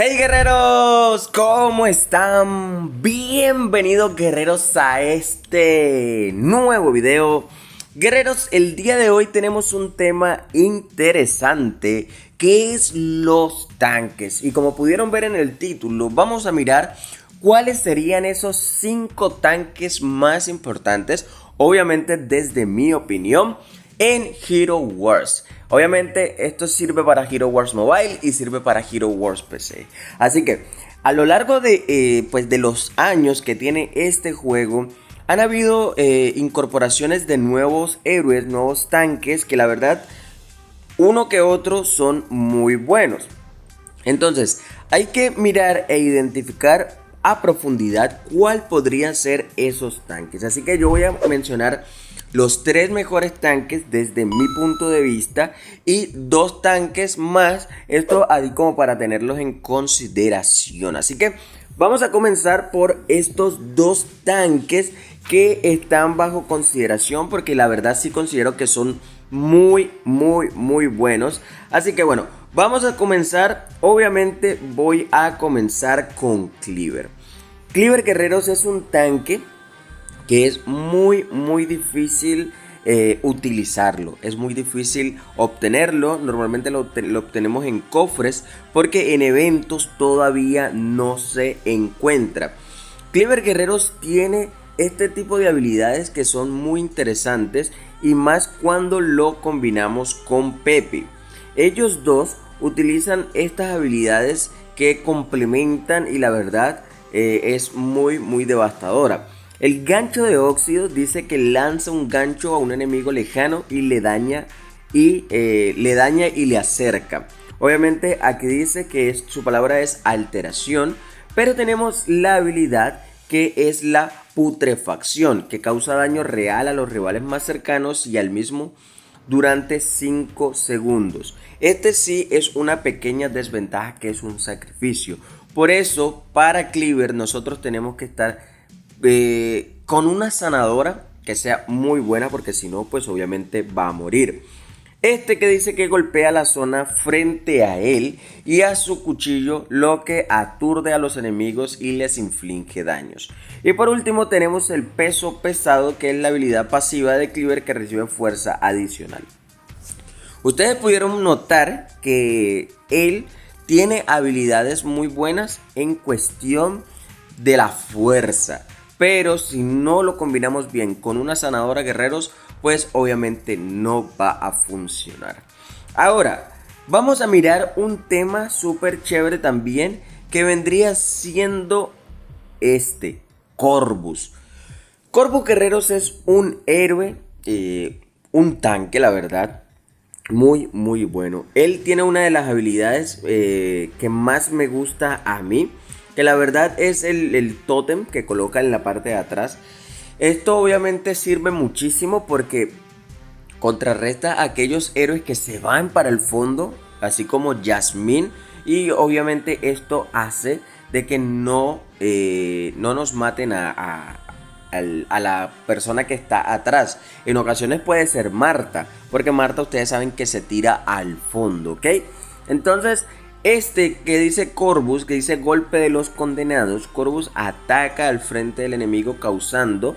Hey guerreros, ¿cómo están? Bienvenidos guerreros a este nuevo video. Guerreros, el día de hoy tenemos un tema interesante que es los tanques. Y como pudieron ver en el título, vamos a mirar cuáles serían esos 5 tanques más importantes, obviamente desde mi opinión, en Hero Wars. Obviamente esto sirve para Hero Wars Mobile y sirve para Hero Wars PC. Así que a lo largo de los años que tiene este juego, han habido incorporaciones de nuevos héroes, nuevos tanques, que la verdad uno que otro son muy buenos. Entonces hay que mirar e identificar a profundidad cuál podrían ser esos tanques. Así que yo voy a mencionar los 3 mejores tanques desde mi punto de vista y 2 tanques más, esto así como para tenerlos en consideración. Así que vamos a comenzar por estos 2 tanques que están bajo consideración, porque la verdad sí considero que son muy buenos. Así que bueno, vamos a comenzar. Obviamente voy a comenzar con Cleaver. Cleaver, guerreros, es un tanque que es muy difícil utilizarlo. Es muy difícil obtenerlo. Normalmente lo obtenemos en cofres, porque en eventos todavía no se encuentra. Cleaver, guerreros, tiene este tipo de habilidades que son muy interesantes, y más cuando lo combinamos con Pepe. Ellos dos utilizan estas habilidades que complementan, y la verdad es muy devastadora. El gancho de óxido dice que lanza un gancho a un enemigo lejano y le daña y le acerca. Obviamente aquí dice que su palabra es alteración, pero tenemos la habilidad que es la putrefacción, que causa daño real a los rivales más cercanos y al mismo durante 5 segundos. Este sí es una pequeña desventaja, que es un sacrificio. Por eso para Cleaver nosotros tenemos que estar con una sanadora que sea muy buena, porque si no pues obviamente va a morir. Este que dice que golpea la zona frente a él y a su cuchillo, lo que aturde a los enemigos y les inflige daños. Y por último tenemos el peso pesado, que es la habilidad pasiva de Cleaver que recibe fuerza adicional. Ustedes pudieron notar que él tiene habilidades muy buenas en cuestión de la fuerza, pero si no lo combinamos bien con una sanadora, guerreros, pues obviamente no va a funcionar. Ahora vamos a mirar un tema súper chévere también, que vendría siendo Corvus. Corvus, guerreros, es un héroe, un tanque, la verdad, muy bueno. Él tiene una de las habilidades que más me gusta a mí, que la verdad es el tótem que coloca en la parte de atrás. Esto obviamente sirve muchísimo porque contrarresta a aquellos héroes que se van para el fondo, así como Jasmine, y obviamente esto hace de que no nos maten a la persona que está atrás. En ocasiones puede ser Marta, porque Marta, ustedes saben que se tira al fondo, ¿ok? Entonces este que dice Corvus, que dice golpe de los condenados, Corvus ataca al frente del enemigo causando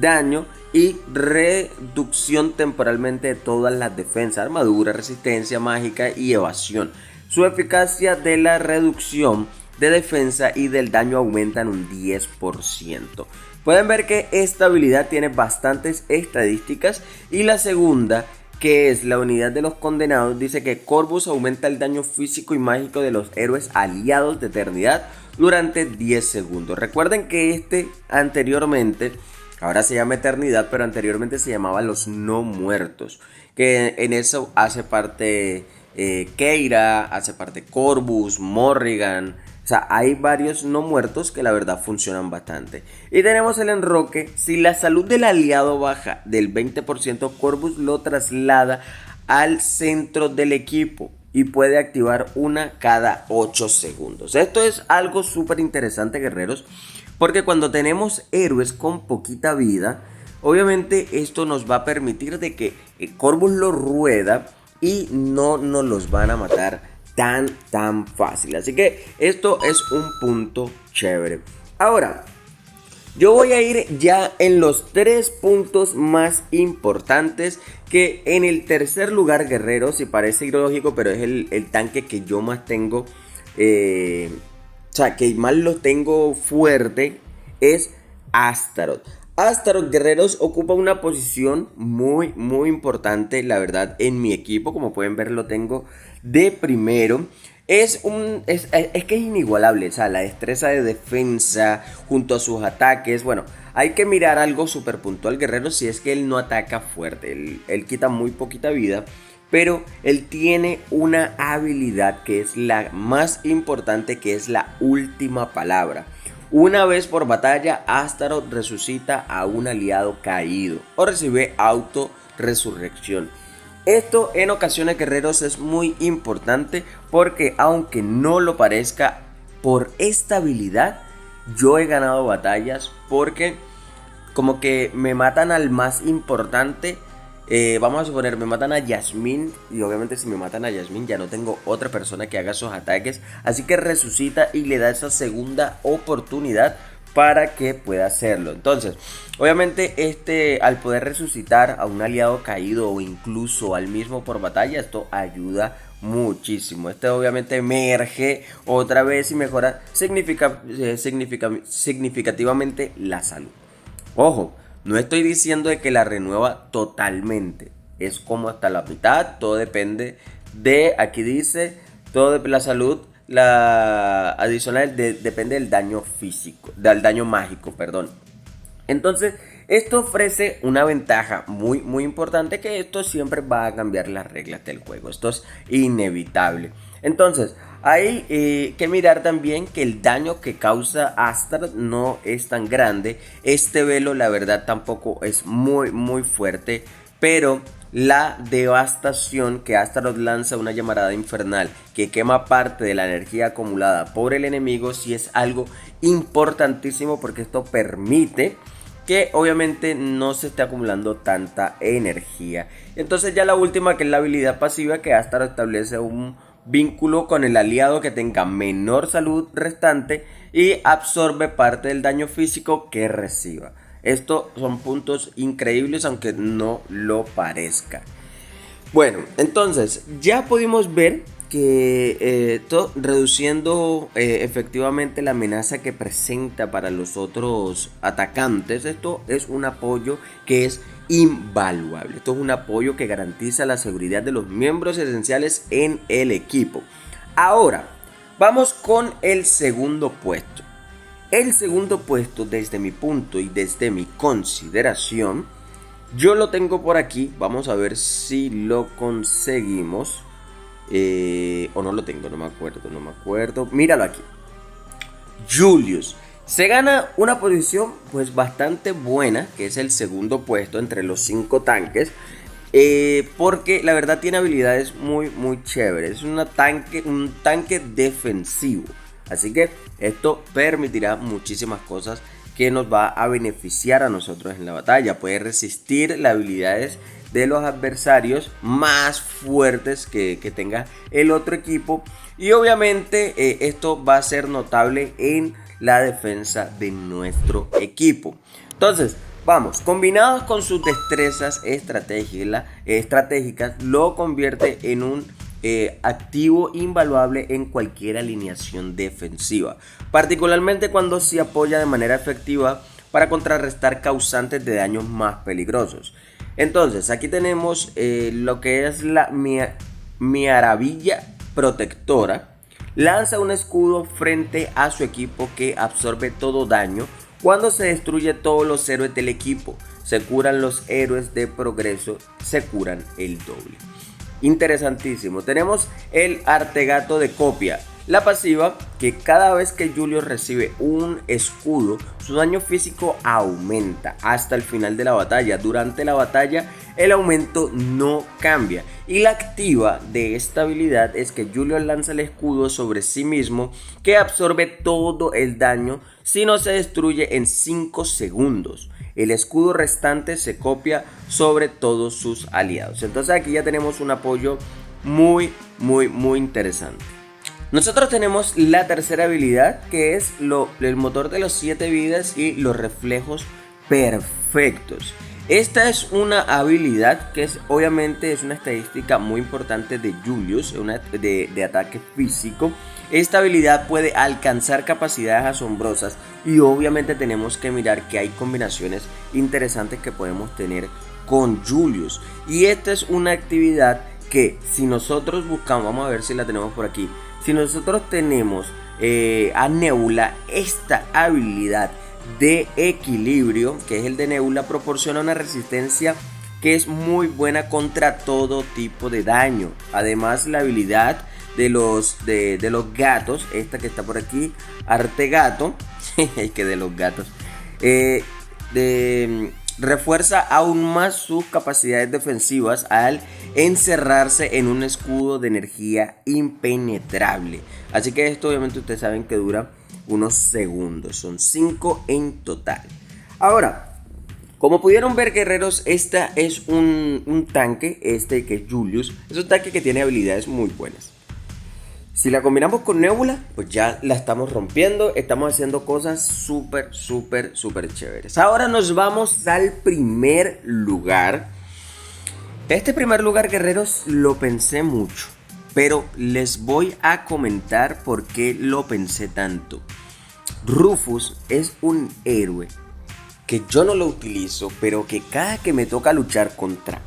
daño y reducción temporalmente de todas las defensas, armadura, resistencia mágica y evasión. Su eficacia de la reducción de defensa y del daño aumentan un 10%. Pueden ver que esta habilidad tiene bastantes estadísticas, y la segunda, que es la unidad de los condenados, dice que Corvus aumenta el daño físico y mágico de los héroes aliados de eternidad durante 10 segundos. Recuerden que anteriormente, ahora se llama eternidad, pero anteriormente se llamaba los no muertos, que en eso hace parte Keira, hace parte Corvus, Morrigan. O sea, hay varios no muertos que la verdad funcionan bastante. Y tenemos el enroque. Si la salud del aliado baja del 20%, Corvus lo traslada al centro del equipo y puede activar una cada 8 segundos. Esto es algo súper interesante, guerreros, porque cuando tenemos héroes con poquita vida, obviamente esto nos va a permitir de que Corvus lo rueda y no nos los van a matar tan fácil. Así que esto es un punto chévere. Ahora, yo voy a ir ya en los 3 puntos más importantes. Que en el tercer lugar, guerreros, si parece ilógico, pero es el tanque que yo más tengo, o sea, que más lo tengo fuerte, es Astaroth. Astaroth, guerreros, ocupa una posición muy importante, la verdad, en mi equipo. Como pueden ver, lo tengo de primero. Es que es inigualable, o sea, la destreza de defensa junto a sus ataques. Bueno, hay que mirar algo súper puntual, guerrero, si es que él no ataca fuerte. Él quita muy poquita vida, pero él tiene una habilidad que es la más importante, que es la última palabra. Una vez por batalla, Astaroth resucita a un aliado caído o recibe auto resurrección. Esto en ocasiones, guerreros, es muy importante porque, aunque no lo parezca, por esta habilidad yo he ganado batallas, porque como que me matan al más importante. Vamos a suponer, me matan a Yasmín, y obviamente si me matan a Yasmín ya no tengo otra persona que haga esos ataques, así que resucita y le da esa segunda oportunidad para que pueda hacerlo. Entonces, obviamente al poder resucitar a un aliado caído o incluso al mismo por batalla, esto ayuda muchísimo. Obviamente emerge otra vez y mejora significativamente la salud. Ojo, no estoy diciendo de que la renueva totalmente, es como hasta la mitad. Todo depende de, aquí dice, todo de la salud. La adicional depende del daño físico, del daño mágico, perdón. Entonces, esto ofrece una ventaja muy importante, que esto siempre va a cambiar las reglas del juego. Esto es inevitable. Entonces, hay que mirar también que el daño que causa Astaroth no es tan grande. Este velo, la verdad, tampoco es muy fuerte, pero la devastación que Astaroth lanza, una llamarada infernal que quema parte de la energía acumulada por el enemigo, sí es algo importantísimo, porque esto permite que obviamente no se esté acumulando tanta energía. Entonces ya la última, que es la habilidad pasiva, que Astaroth establece un vínculo con el aliado que tenga menor salud restante y absorbe parte del daño físico que reciba. Estos son puntos increíbles, aunque no lo parezca. Bueno, entonces ya pudimos ver que reduciendo efectivamente la amenaza que presenta para los otros atacantes. Esto es un apoyo que es invaluable. Esto es un apoyo que garantiza la seguridad de los miembros esenciales en el equipo. Ahora, vamos con el segundo puesto. El segundo puesto, desde mi punto y desde mi consideración, yo lo tengo por aquí. Vamos a ver si lo conseguimos. O no lo tengo, no me acuerdo. Míralo aquí. Julius se gana una posición pues bastante buena, que es el segundo puesto entre los 5 tanques. Porque la verdad tiene habilidades muy chéveres. Es un tanque defensivo. Así que esto permitirá muchísimas cosas que nos va a beneficiar a nosotros en la batalla. Puede resistir las habilidades de los adversarios más fuertes que tenga el otro equipo. Y obviamente esto va a ser notable en la defensa de nuestro equipo. Entonces, vamos, combinados con sus destrezas estratégicas, lo convierte en un activo invaluable en cualquier alineación defensiva, particularmente cuando se apoya de manera efectiva para contrarrestar causantes de daños más peligrosos. Entonces, aquí tenemos lo que es la Maravilla Protectora. Lanza un escudo frente a su equipo que absorbe todo daño. Cuando se destruye todos los héroes del equipo, se curan los héroes de progreso, se curan el doble. Interesantísimo. Tenemos el Artegato de Copia. La pasiva, que cada vez que Julius recibe un escudo, su daño físico aumenta hasta el final de la batalla. Durante la batalla, el aumento no cambia. Y la activa de esta habilidad es que Julius lanza el escudo sobre sí mismo, que absorbe todo el daño si no se destruye en 5 segundos. El escudo restante se copia sobre todos sus aliados. Entonces aquí ya tenemos un apoyo muy interesante. Nosotros tenemos la tercera habilidad, que es el motor de los 7 vidas y los reflejos perfectos. Esta es una habilidad que obviamente es una estadística muy importante de Julius, de ataque físico. Esta habilidad puede alcanzar capacidades asombrosas y obviamente tenemos que mirar que hay combinaciones interesantes que podemos tener con Julius. Y esta es una actividad que si nosotros buscamos, vamos a ver si la tenemos por aquí. Si nosotros tenemos a Nebula, esta habilidad de equilibrio, que es el de Nebula, proporciona una resistencia que es muy buena contra todo tipo de daño. Además, la habilidad de los gatos, esta que está por aquí, Arte Gato, que de los gatos, refuerza aún más sus capacidades defensivas al encerrarse en un escudo de energía impenetrable. Así que esto obviamente ustedes saben que dura unos segundos, son 5 en total. Ahora, como pudieron ver, guerreros, esta es un tanque, que es Julius, es un tanque que tiene habilidades muy buenas. Si la combinamos con Nebula, pues ya la estamos rompiendo, estamos haciendo cosas súper chéveres. Ahora nos vamos al primer lugar. Este primer lugar, guerreros, lo pensé mucho, pero les voy a comentar por qué lo pensé tanto. Rufus es un héroe que yo no lo utilizo, pero que cada que me toca luchar contra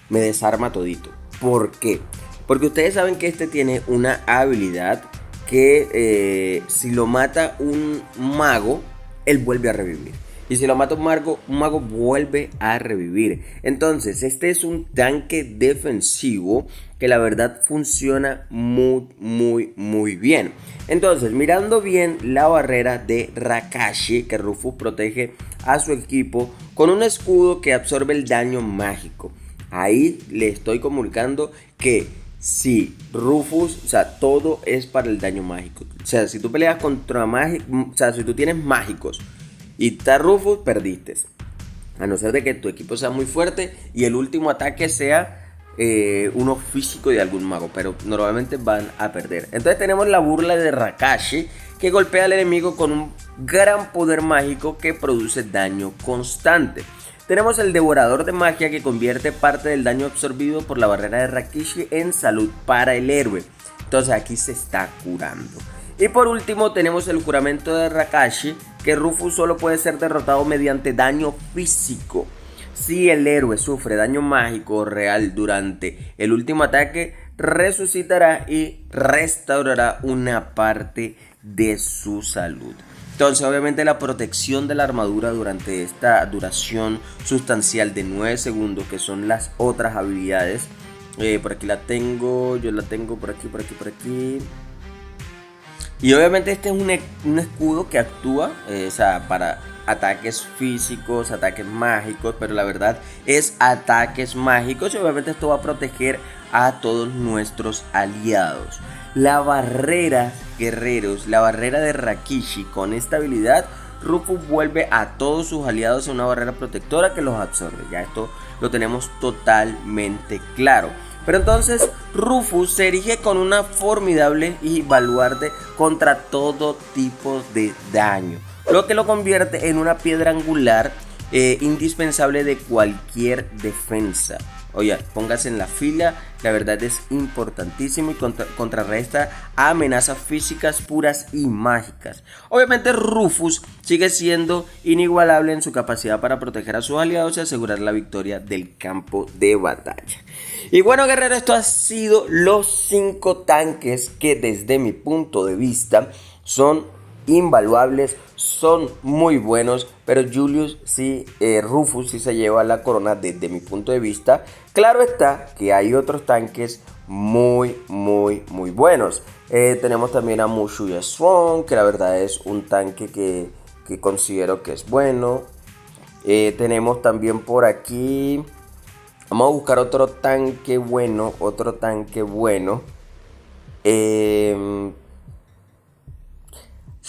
me desarma todito. ¿Por qué? Porque ustedes saben que tiene una habilidad que si lo mata un mago, él vuelve a revivir. Y si lo mata un mago vuelve a revivir. Entonces, este es un tanque defensivo que la verdad funciona muy bien. Entonces, mirando bien la barrera de Rakashi, que Rufus protege a su equipo con un escudo que absorbe el daño mágico. Ahí le estoy comunicando que sí, Rufus, o sea, todo es para el daño mágico. O sea, si tú peleas contra mágicos, o sea, si tú tienes mágicos y está Rufus, perdiste. A no ser de que tu equipo sea muy fuerte y el último ataque sea uno físico de algún mago, pero normalmente van a perder. Entonces tenemos la burla de Rakashi, que golpea al enemigo con un gran poder mágico que produce daño constante. Tenemos el devorador de magia, que convierte parte del daño absorbido por la barrera de Rakashi en salud para el héroe. Entonces aquí se está curando. Y por último tenemos el juramento de Rakashi, que Rufus solo puede ser derrotado mediante daño físico. Si el héroe sufre daño mágico real durante el último ataque, resucitará y restaurará una parte de su salud. Entonces, obviamente, la protección de la armadura durante esta duración sustancial de 9 segundos, que son las otras habilidades. Por aquí la tengo, yo la tengo por aquí. Y obviamente este es un escudo que actúa, o sea, para ataques físicos, ataques mágicos, pero la verdad es ataques mágicos y obviamente esto va a proteger a todos nuestros aliados. La barrera, guerreros, la barrera de Rakashi, con esta habilidad, Rufus vuelve a todos sus aliados a una barrera protectora que los absorbe. Ya esto lo tenemos totalmente claro. Pero entonces Rufus se erige con una formidable y baluarte contra todo tipo de daño, lo que lo convierte en una piedra angular indispensable de cualquier defensa. Oye, póngase en la fila, la verdad es importantísimo y contrarresta amenazas físicas puras y mágicas. Obviamente Rufus sigue siendo inigualable en su capacidad para proteger a sus aliados y asegurar la victoria del campo de batalla. Y bueno, guerrero, esto ha sido los 5 tanques que desde mi punto de vista son invaluables, son muy buenos, pero Rufus sí se lleva la corona desde mi punto de vista. Claro está que hay otros tanques muy buenos. Tenemos también a Mushu Yasuo, que la verdad es un tanque que considero que es bueno. Tenemos también por aquí, vamos a buscar otro tanque bueno.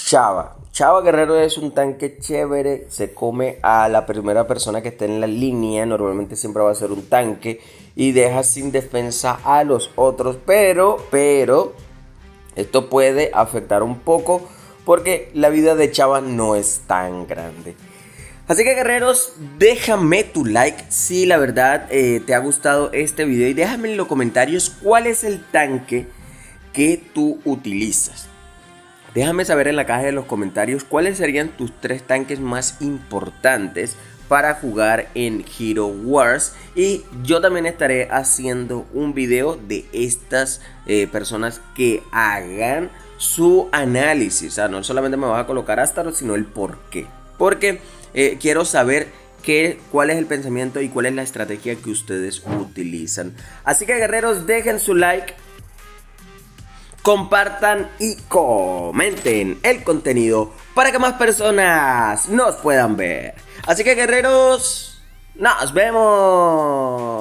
Chava. Chava Guerrero es un tanque chévere, se come a la primera persona que esté en la línea, normalmente siempre va a ser un tanque y deja sin defensa a los otros, pero esto puede afectar un poco porque la vida de Chava no es tan grande. Así que guerreros, déjame tu like si la verdad te ha gustado este video y déjame en los comentarios cuál es el tanque que tú utilizas. Déjame saber en la caja de los comentarios cuáles serían tus 3 tanques más importantes para jugar en Hero Wars. Y yo también estaré haciendo un video de estas personas que hagan su análisis. O sea, no solamente me vas a colocar Astaroth, sino el por qué. Porque quiero saber cuál es el pensamiento y cuál es la estrategia que ustedes utilizan. Así que guerreros, dejen su like, compartan y comenten el contenido para que más personas nos puedan ver. Así que guerreros, nos vemos.